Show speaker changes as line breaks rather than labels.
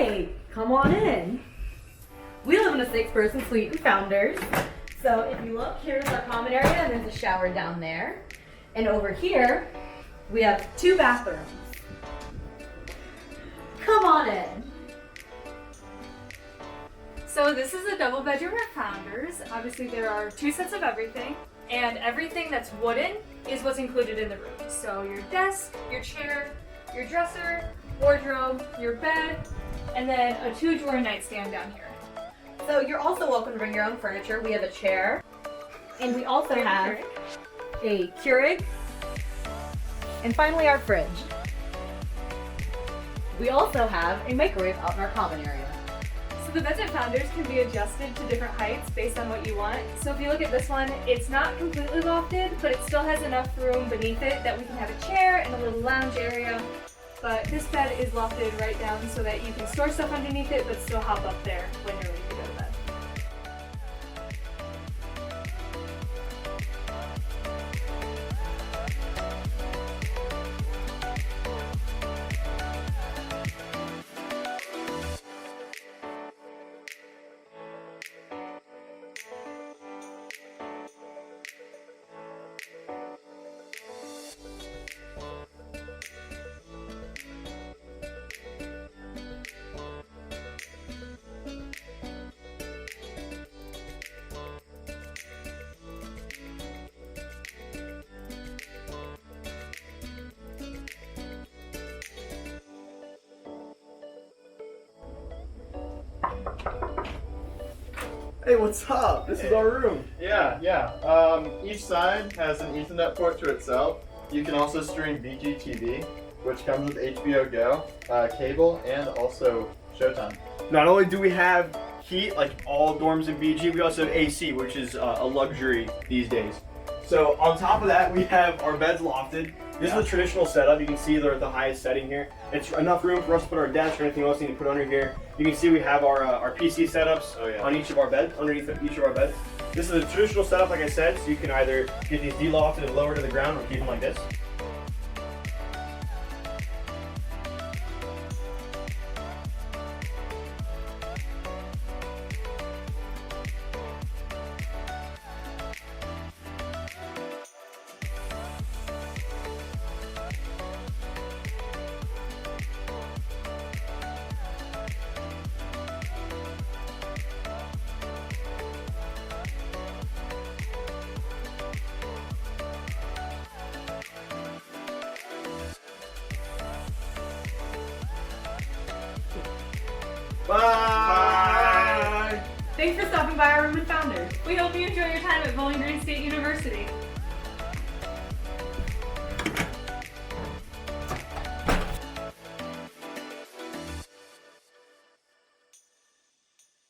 Hey, come on in. We live in a 6-person suite in Founders. So if you look, here's our common area and there's a shower down there. And over here, we have 2 bathrooms. Come on in.
So this is a double bedroom at Founders. Obviously there are 2 sets of everything, and everything that's wooden is what's included in the room. So your desk, your chair, your dresser, wardrobe, your bed, and then a 2-drawer nightstand down here.
So you're also welcome to bring your own furniture. We have a chair, and we also have a Keurig, and finally our fridge. We also have a microwave out in our common area.
So the beds at Founders can be adjusted to different heights based on what you want. So if you look at this one, it's not completely lofted, but it still has enough room beneath it that we can have a chair and a little lounge area. But this bed is lofted right down so that you can store stuff underneath it, but still hop up there when you're ready to go to bed.
Hey, what's up? This is our room.
Yeah. Each side has an Ethernet port to itself. You can also stream BGTV, which comes with HBO Go, cable, and also Showtime.
Not only do we have heat, like all dorms in BG, we also have AC, which is a luxury these days. So on top of that, we have our beds lofted. This is the traditional setup. You can see they're at the highest setting here. It's enough room for us to put our desk or anything else we need to put under here. You can see we have our PC setups on each of our beds, underneath each of our beds. This is a traditional setup, like I said, so you can either get these de-lofted and lower to the ground or keep them like this. Bye!
Thanks for stopping by our room at Founders. We hope you enjoy your time at Bowling Green State University.